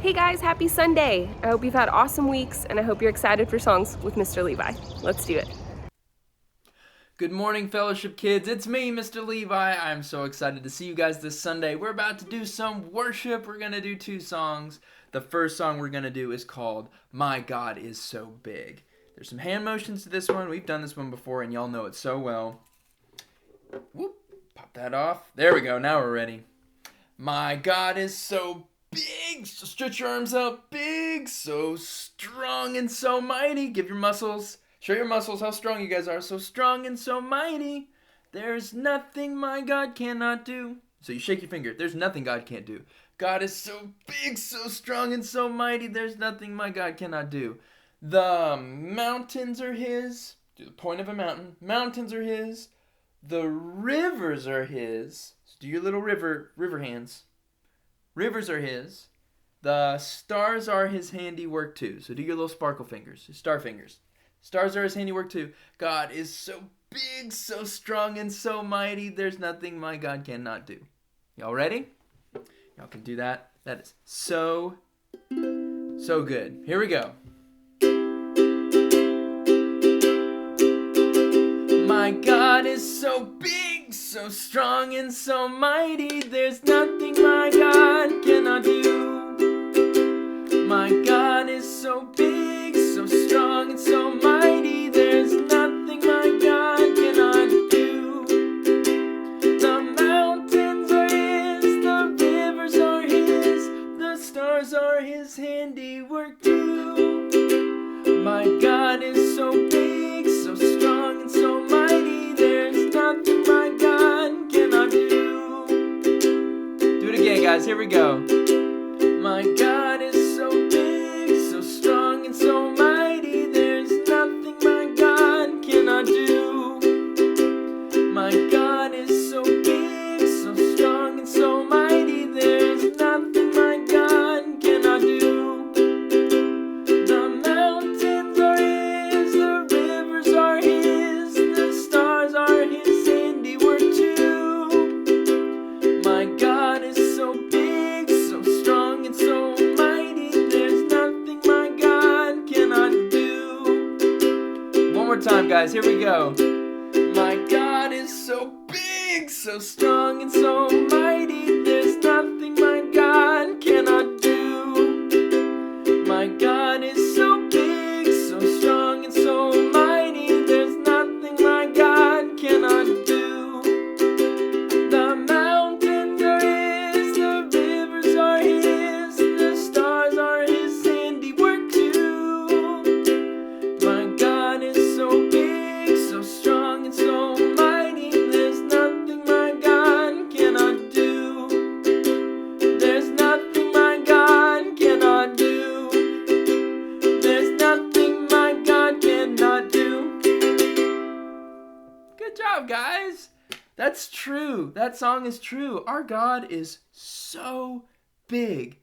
Hey guys, happy Sunday! I hope you've had awesome weeks, and I hope you're excited for songs with Mr. Levi. Let's do it. Good morning, Fellowship kids. It's me, Mr. Levi. I'm so excited to see you guys this Sunday. We're about to do some worship. We're going to do 2 songs. The first song we're going to do is called My God Is So Big. There's some hand motions to this one. We've done this one before, and y'all know it so well. Whoop, pop that off. There we go. Now we're ready. My God is so big, so stretch your arms out, big, so strong and so mighty. Give your muscles, show your muscles how strong you guys are. So strong and so mighty, there's nothing my God cannot do. So you shake your finger, there's nothing God can't do. God is so big, so strong and so mighty, there's nothing my God cannot do. The mountains are his, do the point of a mountain. Mountains are his, the rivers are his. So do your little river hands. Rivers are his. The stars are his handiwork too. So do your little sparkle fingers, star fingers. Stars are his handiwork too. God is so big, so strong, and so mighty. There's nothing my God cannot do. Y'all ready? Y'all can do that. That is so good. Here we go. My God is so big, so strong, and so mighty. There's nothing my God cannot do. My God is so big, so strong, and so mighty. There's nothing my God cannot do. The mountains are his, the rivers are his, the stars are his handiwork too. My God is so big, so strong, and so mighty. There's nothing my God cannot do. Do it again, guys. Here we go. My God is so big, so strong, and so mighty. There's nothing my God cannot do. My God is so big, so strong, and so mighty. There's nothing my God cannot do. The mountains are his, the rivers are his, the stars are his handiwork too. My God is so big, so strong, and so mighty. There's nothing my God cannot do. One more time, guys. Here we go. My God is so big, so strong, and so mighty. There's nothing my God cannot do. My God is so big, so strong, and so mighty. There's nothing my God cannot do. The mountains are his, the rivers are his, the stars are his handiwork too. My God is so big, so strong, and so mighty. There's nothing my God cannot do. There's nothing my God cannot do. There's nothing my God cannot do. Good job, guys. That's true. That song is true. Our God is so big.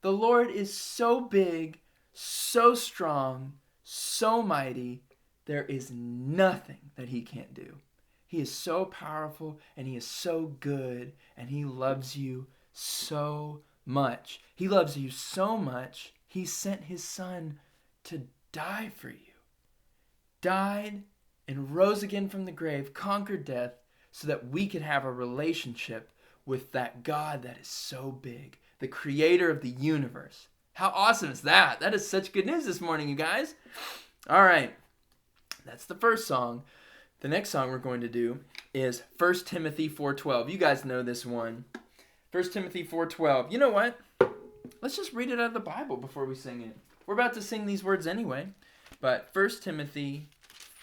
The Lord is so big, so strong, so mighty. There is nothing that he can't do. He is so powerful, and he is so good, and he loves you so much. He loves you so much, he sent his son to die for you. Died and rose again from the grave, conquered death, so that we could have a relationship with that God that is so big, the creator of the universe. How awesome is that? That is such good news this morning, you guys. All right, that's the first song. The next song we're going to do is 1 Timothy 4:12. You guys know this one. 1 Timothy 4:12. You know what? Let's just read it out of the Bible before we sing it. We're about to sing these words anyway. But 1 Timothy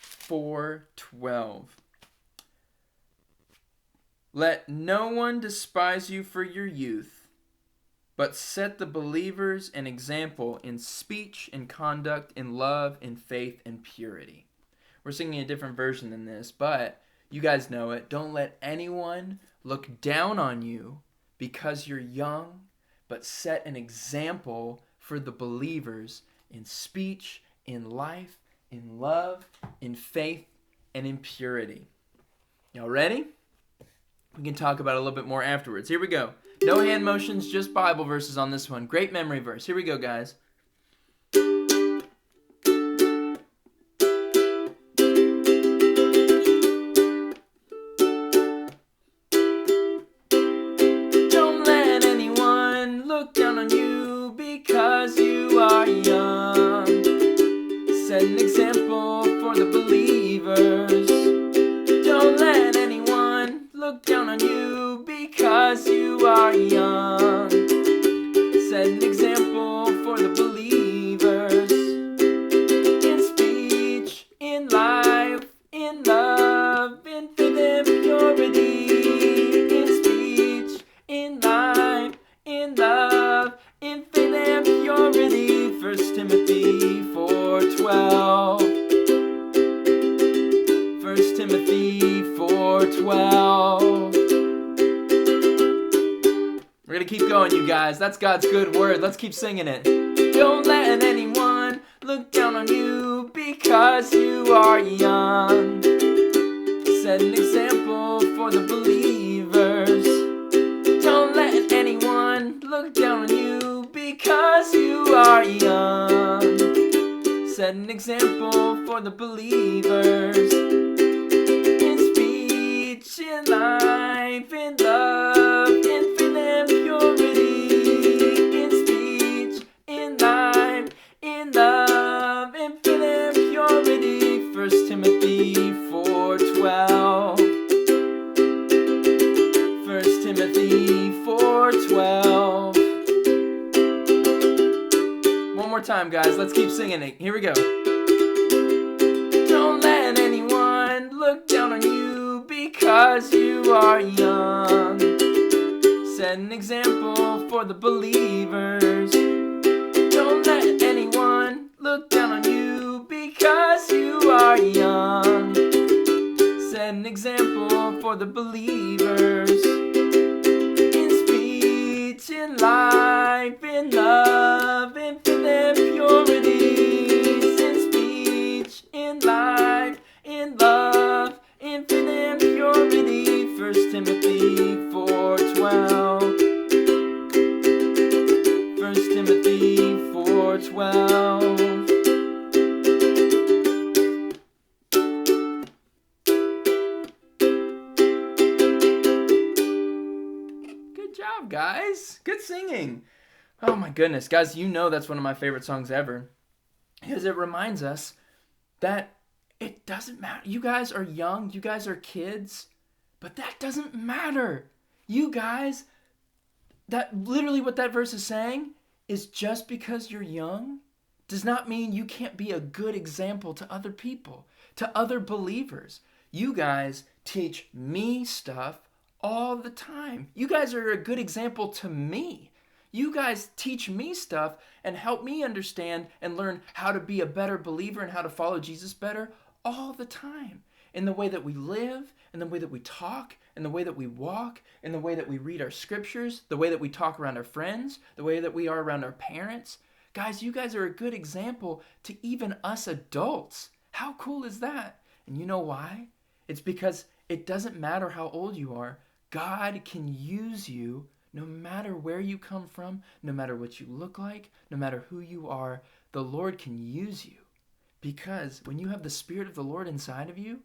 4:12. Let no one despise you for your youth, but set the believers an example in speech and conduct, in love, in faith, and purity. We're singing a different version than this, but you guys know it. Don't let anyone look down on you because you're young, but set an example for the believers in speech, in life, in love, in faith, and in purity. Y'all ready? We can talk about it a little bit more afterwards. Here we go. No hand motions, just Bible verses on this one. Great memory verse. Here we go, guys. Don't let anyone look down on you because you are young. Set an example for the believers. Don't let anyone look down on you because you are young. Set an example for the believers. In speech, in life, in love, in faith and purity. In speech, in life, in love, in faith and purity. 1 Timothy 4:12. 1 Timothy 4:12. We're gonna keep going, you guys. That's God's good word. Let's keep singing it. Don't let anyone look down on you because you are young. Set an example for the believers. Don't let anyone look down on you because you are young. Set an example for the believers. In speech, in life, in love, in faith and purity. In speech, in life, in love, in faith and purity. 1 Timothy 4:12. 1 Timothy 4:12. One more time, guys. Let's keep singing it. Here we go. Don't let anyone look down on you because you are young. Set an example for the believers. Don't let anyone look down on you because you are young. Set an example for the believers. In speech, in life, in love, in faith and purity. In speech, in life, in love, in faith and purity. 1 Timothy 4:12. 1 Timothy 4:12. Good job, guys. Good singing. Oh my goodness, guys, you know that's one of my favorite songs ever. Because it reminds us that it doesn't matter. You guys are young, you guys are kids, but that doesn't matter. You guys, that literally what that verse is saying is just because you're young does not mean you can't be a good example to other people, to other believers. You guys teach me stuff all the time. You guys are a good example to me. You guys teach me stuff and help me understand and learn how to be a better believer and how to follow Jesus better all the time. In the way that we live, in the way that we talk, in the way that we walk, in the way that we read our scriptures, the way that we talk around our friends, the way that we are around our parents. Guys, you guys are a good example to even us adults. How cool is that? And you know why? It's because it doesn't matter how old you are. God can use you no matter where you come from, no matter what you look like, no matter who you are. The Lord can use you because when you have the Spirit of the Lord inside of you,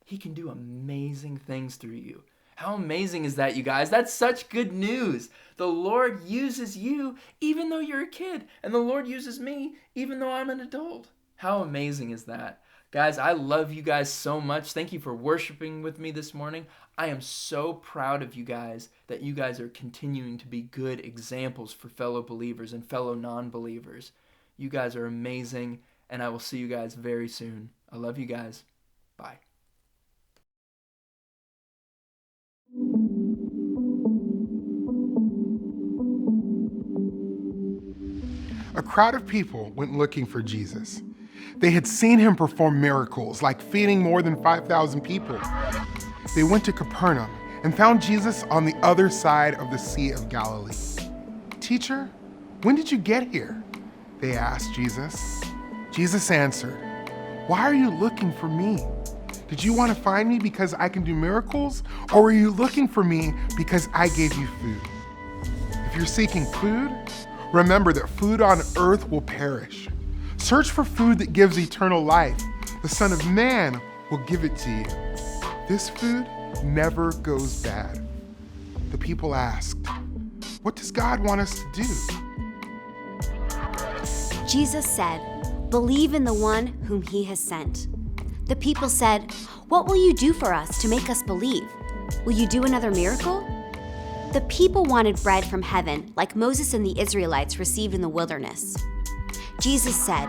He can do amazing things through you. How amazing is that, you guys? That's such good news. The Lord uses you even though you're a kid, and the Lord uses me even though I'm an adult. How amazing is that? Guys, I love you guys so much. Thank you for worshiping with me this morning. I am so proud of you guys that you guys are continuing to be good examples for fellow believers and fellow non-believers. You guys are amazing, and I will see you guys very soon. I love you guys. Bye. A crowd of people went looking for Jesus. They had seen him perform miracles like feeding more than 5,000 people. They went to Capernaum and found Jesus on the other side of the Sea of Galilee. "Teacher, when did you get here?" they asked Jesus. Jesus answered, "Why are you looking for me? Did you want to find me because I can do miracles, or were you looking for me because I gave you food?" If you're seeking food, remember that food on earth will perish. Search for food that gives eternal life. The Son of Man will give it to you. This food never goes bad. The people asked, "What does God want us to do?" Jesus said, "Believe in the one whom he has sent." The people said, "What will you do for us to make us believe? Will you do another miracle?" The people wanted bread from heaven, like Moses and the Israelites received in the wilderness. Jesus said,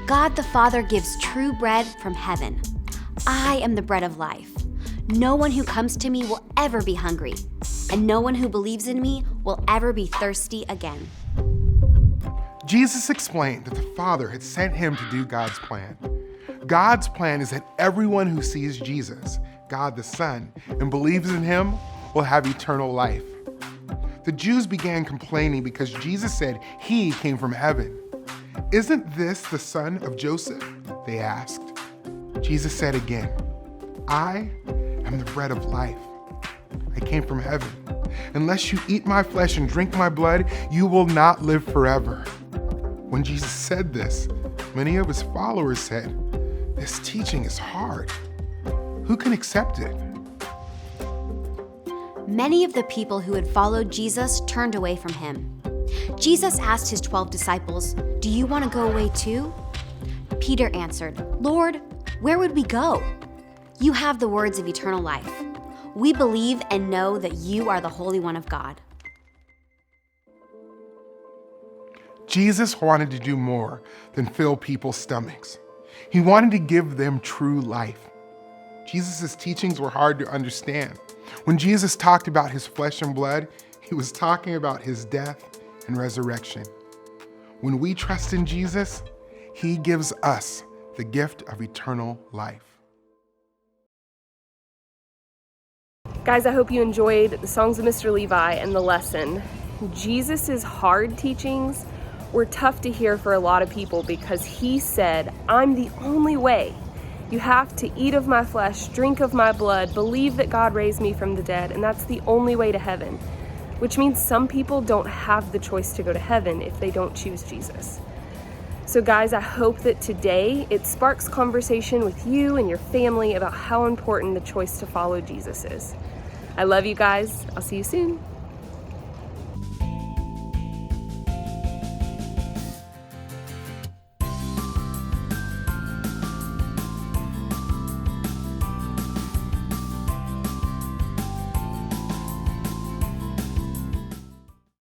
"God the Father gives true bread from heaven. I am the bread of life. No one who comes to me will ever be hungry, and no one who believes in me will ever be thirsty again." Jesus explained that the Father had sent him to do God's plan. God's plan is that everyone who sees Jesus, God the Son, and believes in him will have eternal life. The Jews began complaining because Jesus said he came from heaven. "Isn't this the son of Joseph?" they asked. Jesus said again, "I am the bread of life. I came from heaven. Unless you eat my flesh and drink my blood, you will not live forever." When Jesus said this, many of his followers said, "This teaching is hard. Who can accept it?" Many of the people who had followed Jesus turned away from him. Jesus asked his 12 disciples, "Do you want to go away too?" Peter answered, "Lord, where would we go? You have the words of eternal life. We believe and know that you are the Holy One of God." Jesus wanted to do more than fill people's stomachs. He wanted to give them true life. Jesus' teachings were hard to understand. When Jesus talked about his flesh and blood, he was talking about his death and resurrection. When we trust in Jesus, he gives us the gift of eternal life. Guys, I hope you enjoyed the songs of Mr. Levi and the lesson. Jesus' hard teachings were tough to hear for a lot of people because he said, "I'm the only way. You have to eat of my flesh, drink of my blood, believe that God raised me from the dead, and that's the only way to heaven." Which means some people don't have the choice to go to heaven if they don't choose Jesus. So guys, I hope that today it sparks conversation with you and your family about how important the choice to follow Jesus is. I love you guys. I'll see you soon.